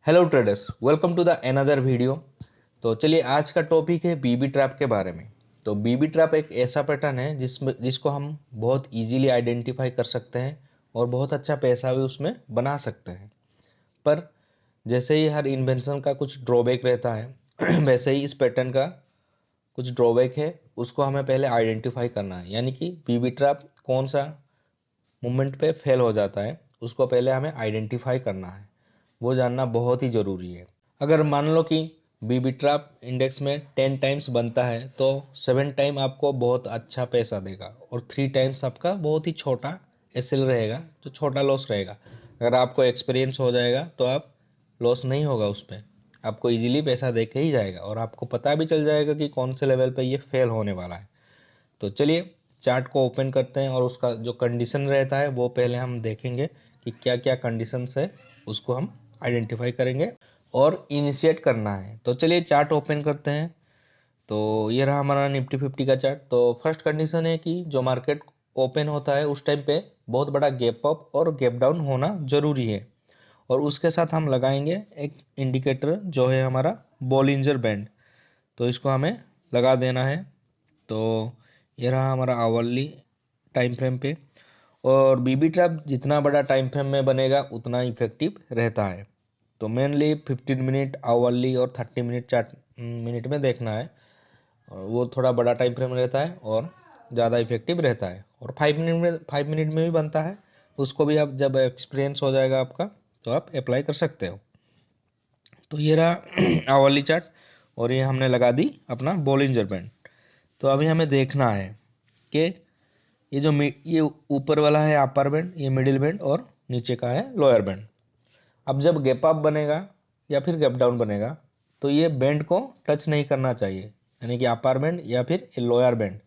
Hello traders, welcome to the another video. तो चलिए, आज का टॉपिक है बीबी ट्रैप के बारे में। तो बीबी ट्रैप एक ऐसा पैटर्न है जिसको हम बहुत इजीली आइडेंटिफाई कर सकते हैं और बहुत अच्छा पैसा भी उसमें बना सकते हैं। पर जैसे ही हर इन्वेंशन का कुछ ड्रॉबैक रहता है वैसे ही इस पैटर्न का कुछ ड्रॉबैक है, उसको हमें पहले आइडेंटिफाई करना है। यानी कि बीबी ट्रैप कौन सा मूवमेंट पे फेल हो जाता है, उसको पहले हमें आइडेंटिफाई करना है। वो जानना बहुत ही ज़रूरी है। अगर मान लो कि बीबी ट्रैप इंडेक्स में 10 टाइम्स बनता है तो 7 टाइम आपको बहुत अच्छा पैसा देगा और 3 टाइम्स आपका बहुत ही छोटा एसएल रहेगा, जो छोटा लॉस रहेगा। अगर आपको एक्सपीरियंस हो जाएगा तो आप लॉस नहीं होगा उस पर, आपको इजीली पैसा दे के ही जाएगा और आपको पता भी चल जाएगा कि कौन से लेवल पे ये फेल होने वाला है। तो चलिए, चार्ट को ओपन करते हैं और उसका जो कंडीशन रहता है वो पहले हम देखेंगे कि क्या क्या कंडीशंस है, उसको हम आइडेंटिफाई करेंगे और इनिशिएट करना है। तो चलिए चार्ट ओपन करते हैं। तो ये रहा हमारा निफ्टी 50 का चार्ट। तो फर्स्ट कंडीशन है कि जो मार्केट ओपन होता है उस टाइम पे बहुत बड़ा गैप अप और गैप डाउन होना जरूरी है। और उसके साथ हम लगाएंगे एक इंडिकेटर जो है हमारा बॉलिंजर बैंड। तो इसको हमें लगा देना है। तो ये रहा हमारा आवरली टाइम फ्रेम पे। और बीबी ट्रैप जितना बड़ा टाइम फ्रेम में बनेगा उतना इफेक्टिव रहता है। तो मेनली 15 मिनट आवरली और 30 मिनट चार्ट मिनट में देखना है। और वो थोड़ा बड़ा टाइम फ्रेम रहता है और ज़्यादा इफेक्टिव रहता है। और 5 मिनट में भी बनता है, उसको भी आप जब एक्सपीरियंस हो जाएगा आपका तो आप अप्लाई कर सकते हो। तो ये रहा आवरली चार्ट और ये हमने लगा दी अपना बॉलिंजर बैंड। तो अभी हमें देखना है कि ये ऊपर वाला है अपर बैंड, ये मिडिल बैंड और नीचे का है लोअर बैंड। अब जब गैप अप बनेगा या फिर गैप डाउन बनेगा तो ये बैंड को टच नहीं करना चाहिए। यानी कि अपर बैंड या फिर लोअर बैंड,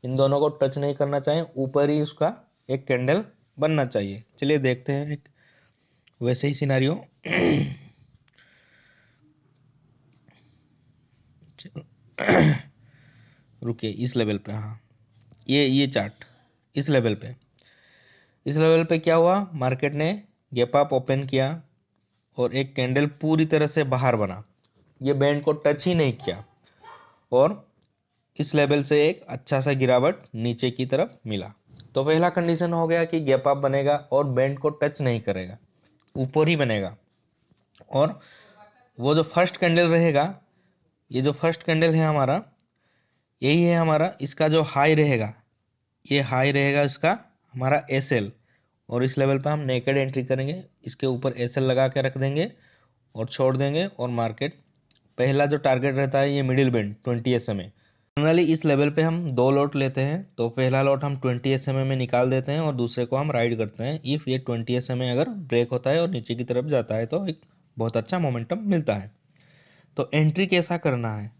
इन दोनों को टच नहीं करना चाहिए, ऊपर ही उसका एक कैंडल बनना चाहिए। चलिए देखते हैं एक वैसे ही सिनारियो। रुकिए, इस लेवल पे, हाँ, ये चार्ट इस लेवल पे क्या हुआ, मार्केट ने गैप अप ओपन किया और एक कैंडल पूरी तरह से बाहर बना, ये बैंड को टच ही नहीं किया और इस लेवल से एक अच्छा सा गिरावट नीचे की तरफ मिला। तो पहला कंडीशन हो गया कि गैप अप बनेगा और बैंड को टच नहीं करेगा, ऊपर ही बनेगा। और वो जो फर्स्ट कैंडल रहेगा, ये जो फर्स्ट कैंडल है हमारा, यही है हमारा, इसका जो हाई रहेगा, ये हाई रहेगा इसका हमारा एस एल। और इस लेवल पे हम नेकेड एंट्री करेंगे, इसके ऊपर एस एल लगा के रख देंगे और छोड़ देंगे। और मार्केट पहला जो टारगेट रहता है ये मिडिल बैंड 20 SMA। जनरली इस लेवल पे हम दो लॉट लेते हैं। तो पहला लॉट हम 20 SMA में निकाल देते हैं और दूसरे को हम राइड करते हैं। इफ़ ये 20 SMA अगर ब्रेक होता है और नीचे की तरफ जाता है तो एक बहुत अच्छा मोमेंटम मिलता है। तो एंट्री कैसा करना है,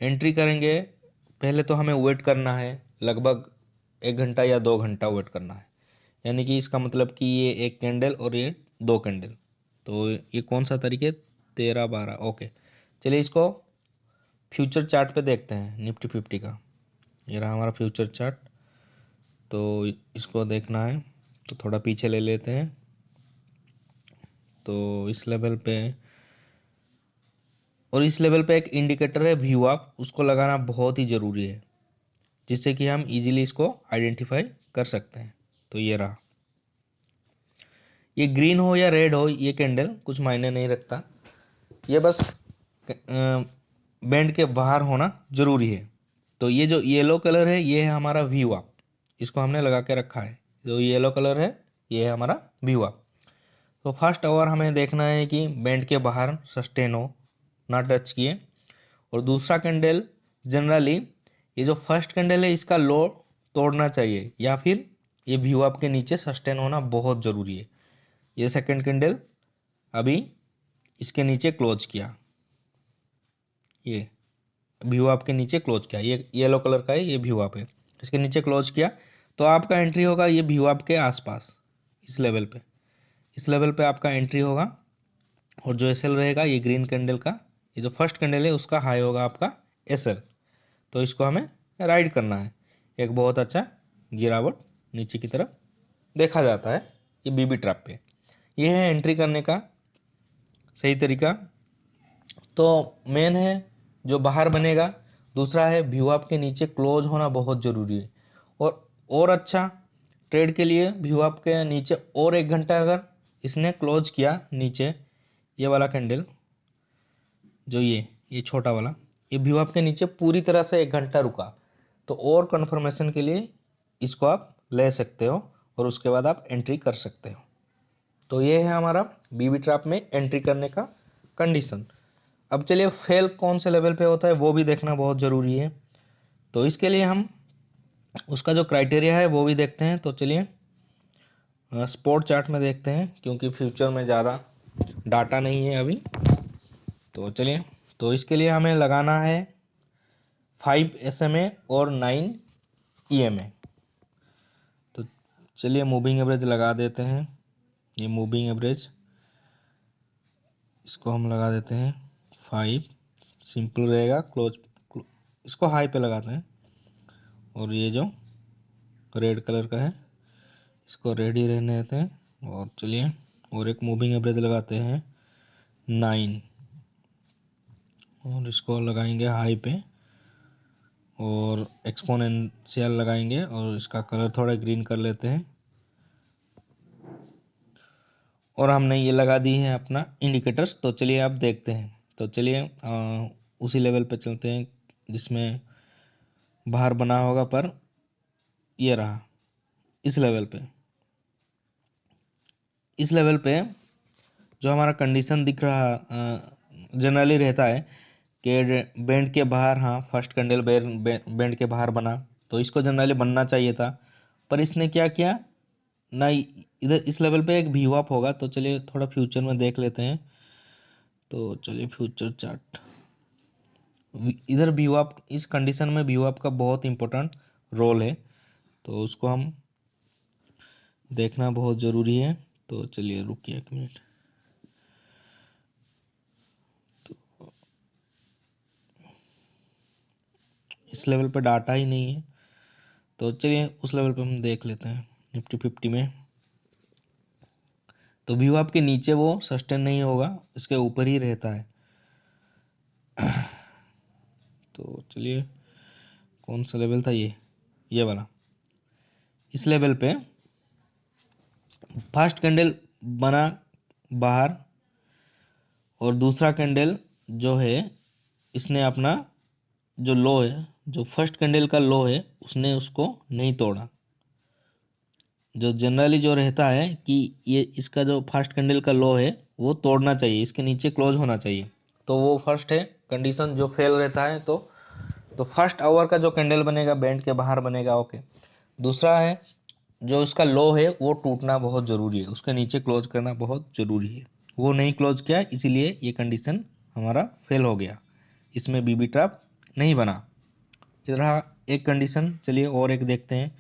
एंट्री करेंगे, पहले तो हमें वेट करना है, लगभग 1 घंटा या 2 घंटा वेट करना है। यानी कि इसका मतलब कि ये एक कैंडल और ये दो कैंडल। तो ये कौन सा तरीके, 13 12, ओके। चलिए इसको फ्यूचर चार्ट पे देखते हैं निफ्टी 50 का। ये रहा हमारा फ्यूचर चार्ट। तो इसको देखना है तो थोड़ा पीछे ले लेते हैं। तो इस लेवल पे, और इस लेवल पे एक इंडिकेटर है व्यू अप, उसको लगाना बहुत ही ज़रूरी है जिससे कि हम इजीली इसको आइडेंटिफाई कर सकते हैं। तो ये रहा, ये ग्रीन हो या रेड हो ये कैंडल कुछ मायने नहीं रखता, ये बस बैंड के बाहर होना जरूरी है। तो ये जो येलो कलर है ये है हमारा व्यू अप, इसको हमने लगा के रखा है। जो येलो कलर है ये है हमारा व्यू अप। तो फर्स्ट आवर हमें देखना है कि बैंड के बाहर सस्टेन हो, ना टच किए। और दूसरा कैंडल, जनरली ये जो फर्स्ट कैंडल है इसका लो तोड़ना चाहिए या फिर ये व्यू अप के नीचे सस्टेन होना बहुत ज़रूरी है। ये सेकंड कैंडल अभी इसके नीचे क्लोज किया, ये व्यू अप के नीचे क्लोज किया, ये येलो कलर का है, ये व्यू अप है, इसके नीचे क्लोज किया। तो आपका एंट्री होगा ये व्यू अप के आसपास, इस लेवल पे आपका एंट्री होगा। और जो एस एल रहेगा ये ग्रीन कैंडल का, ये जो फर्स्ट कैंडल है उसका हाई होगा आपका एस एल। तो इसको हमें राइड करना है। एक बहुत अच्छा गिरावट नीचे की तरफ देखा जाता है ये बीबी ट्रैप पे। ये है एंट्री करने का सही तरीका। तो मेन है जो बाहर बनेगा, दूसरा है व्यू आपके नीचे क्लोज होना बहुत ज़रूरी है। और अच्छा ट्रेड के लिए व्यू आपके नीचे और 1 घंटा अगर इसने क्लोज किया नीचे, ये वाला कैंडल जो ये छोटा वाला, ये व्यू आपके नीचे पूरी तरह से 1 घंटा रुका, तो और कंफर्मेशन के लिए इसको आप ले सकते हो और उसके बाद आप एंट्री कर सकते हो। तो ये है हमारा बीबी ट्रैप में एंट्री करने का कंडीशन। अब चलिए फेल कौन से लेवल पे होता है वो भी देखना बहुत ज़रूरी है। तो इसके लिए हम उसका जो क्राइटेरिया है वो भी देखते हैं। तो चलिए स्पॉट चार्ट में देखते हैं, क्योंकि फ्यूचर में ज़्यादा डाटा नहीं है अभी। तो चलिए, तो इसके लिए हमें लगाना है 5 SMA और 9 EMA। तो चलिए मूविंग एवरेज लगा देते हैं। ये मूविंग एवरेज इसको हम लगा देते हैं 5, सिंपल रहेगा। इसको हाई पे लगाते हैं, और ये जो रेड कलर का है इसको रेड ही रहने देते हैं। और चलिए, और एक मूविंग एवरेज लगाते हैं 9, और इसको लगाएंगे हाई पे, और एक्सपोनेंशियल लगाएंगे, और इसका कलर थोड़ा ग्रीन कर लेते हैं। और हमने ये लगा दी है अपना इंडिकेटर्स। तो चलिए आप देखते हैं। तो चलिए उसी लेवल पे चलते हैं जिसमें बाहर बना होगा, पर ये रहा इस लेवल पे। इस लेवल पे जो हमारा कंडीशन दिख रहा जनरली रहता है कि बैंड के बाहर, हाँ फर्स्ट कैंडल बैंड के बाहर बना, तो इसको जनरली बनना चाहिए था, पर इसने क्या किया ना, इधर इस लेवल पे एक व्यू अप होगा। तो चलिए थोड़ा फ्यूचर में देख लेते हैं। तो चलिए फ्यूचर चार्ट, इधर व्यू अप, इस कंडीशन में व्यू अप का बहुत इंपॉर्टेंट रोल है, तो उसको हम देखना बहुत ज़रूरी है। तो चलिए रुकिए 1 मिनट। तो इस लेवल पे डाटा ही नहीं है, तो चलिए उस लेवल पे हम देख लेते हैं निफ्टी 50 में। तो व्यू अप के नीचे वो सस्टेन नहीं होगा, इसके ऊपर ही रहता है। तो चलिए, कौन सा लेवल था ये वाला। इस लेवल पे फर्स्ट कैंडल बना बाहर, और दूसरा कैंडल जो है इसने अपना जो लो है, जो फर्स्ट कैंडल का लो है, उसने उसको नहीं तोड़ा। जो जनरली जो रहता है कि ये इसका जो फर्स्ट कैंडल का लो है वो तोड़ना चाहिए, इसके नीचे क्लोज होना चाहिए। तो वो फर्स्ट है कंडीशन जो फेल रहता है। तो फर्स्ट आवर का जो कैंडल बनेगा बैंड के बाहर बनेगा, ओके। दूसरा है जो उसका लो है वो टूटना बहुत ज़रूरी है, उसके नीचे क्लोज करना बहुत ज़रूरी है। वो नहीं क्लोज किया, इसीलिए ये कंडीशन हमारा फेल हो गया, इसमें बीबी ट्रैप नहीं बना। इधर एक कंडीशन, चलिए और एक देखते हैं।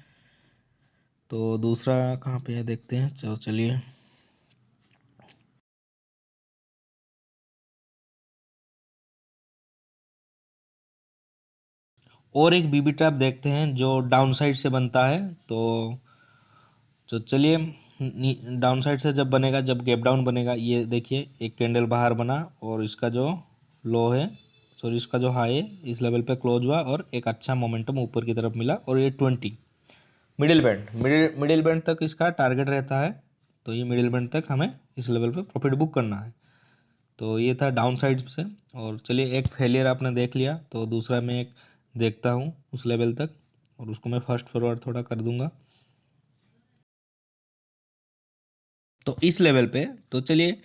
तो दूसरा कहाँ पे है देखते हैं। चलो चलिए, और एक बीबी ट्रैप देखते हैं जो डाउन साइड से बनता है। तो चलिए, डाउन साइड से जब बनेगा, जब गैप डाउन बनेगा, ये देखिए एक कैंडल बाहर बना, और इसका जो लो है, सॉरी इसका जो हाई है इस लेवल पे क्लोज हुआ, और एक अच्छा मोमेंटम ऊपर की तरफ मिला, और ये 20 मिडिल बैंड तक इसका टारगेट रहता है। तो ये मिडिल बैंड तक हमें इस लेवल पे प्रॉफिट बुक करना है। तो ये था डाउन साइड से। और चलिए एक फेलियर आपने देख लिया, तो दूसरा मैं एक देखता हूँ उस लेवल तक, और उसको मैं फर्स्ट फॉरवर्ड थोड़ा कर दूंगा। तो इस लेवल पे, तो चलिए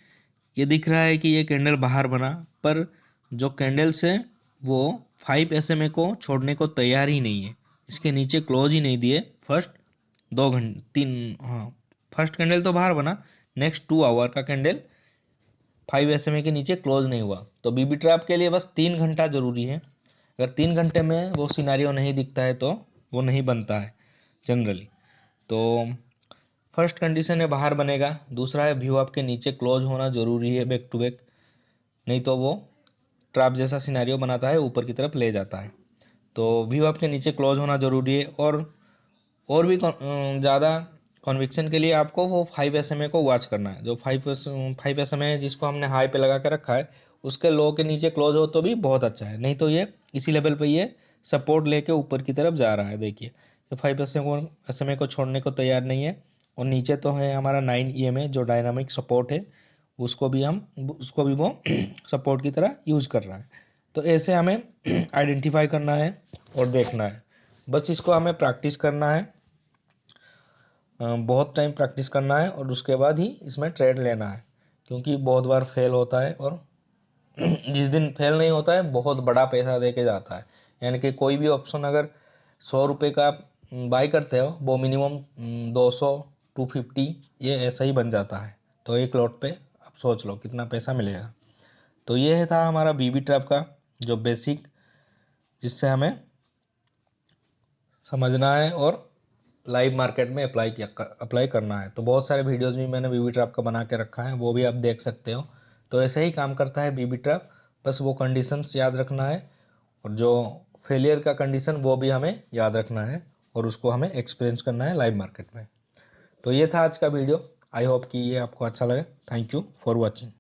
ये दिख रहा है कि ये कैंडल बाहर बना, पर जो कैंडल्स है वो 5 SMA को छोड़ने को तैयार ही नहीं है, इसके नीचे क्लोज ही नहीं दिए फर्स्ट 2 घंटे 3, हाँ फर्स्ट कैंडल तो बाहर बना, नेक्स्ट 2 आवर का कैंडल 5 SMA के नीचे क्लोज नहीं हुआ। तो बीबी ट्रैप के लिए बस 3 घंटा जरूरी है। अगर 3 घंटे में वो सिनारियो नहीं दिखता है तो वो नहीं बनता है जनरली। तो फर्स्ट कंडीशन है बाहर बनेगा, दूसरा है व्यू आपके नीचे क्लोज होना जरूरी है बैक टू बैक, नहीं तो वो ट्रैप जैसा सिनेरियो बनाता है, ऊपर की तरफ ले जाता है। तो व्यू आपके नीचे क्लोज होना जरूरी है, और भी ज़्यादा कन्विक्शन के लिए आपको वो 5 SMA को वॉच करना है। जो 5 SMA है जिसको हमने हाई पे लगा के रखा है, उसके लो के नीचे क्लोज हो तो भी बहुत अच्छा है, नहीं तो ये इसी लेवल पे ये सपोर्ट लेके ऊपर की तरफ जा रहा है। देखिए ये 5 SMA को छोड़ने को तैयार नहीं है। और नीचे तो है हमारा 9 EMA जो डायनामिक सपोर्ट है, उसको भी वो सपोर्ट की तरह यूज कर रहा है। तो ऐसे हमें आइडेंटिफाई करना है और देखना है। बस इसको हमें प्रैक्टिस करना है, बहुत टाइम प्रैक्टिस करना है और उसके बाद ही इसमें ट्रेड लेना है, क्योंकि बहुत बार फेल होता है और जिस दिन फेल नहीं होता है बहुत बड़ा पैसा दे के जाता है। यानी कि कोई भी ऑप्शन अगर 100 रुपये का बाई करते हो, वो मिनिमम 200 250 ये ऐसा ही बन जाता है। तो एक लॉट पे आप सोच लो कितना पैसा मिलेगा। तो ये था हमारा बीबी ट्रैप का जो बेसिक, जिससे हमें समझना है और लाइव मार्केट में अप्लाई करना है। तो बहुत सारे वीडियोस भी मैंने बीबी ट्रैप का बना के रखा है, वो भी आप देख सकते हो। तो ऐसे ही काम करता है बीबी ट्रैप, बस वो कंडीशंस याद रखना है और जो फेलियर का कंडीशन वो भी हमें याद रखना है और उसको हमें एक्सपीरियंस करना है लाइव मार्केट में। तो ये था आज का वीडियो। आई होप कि ये आपको अच्छा लगे। Thank you for watching.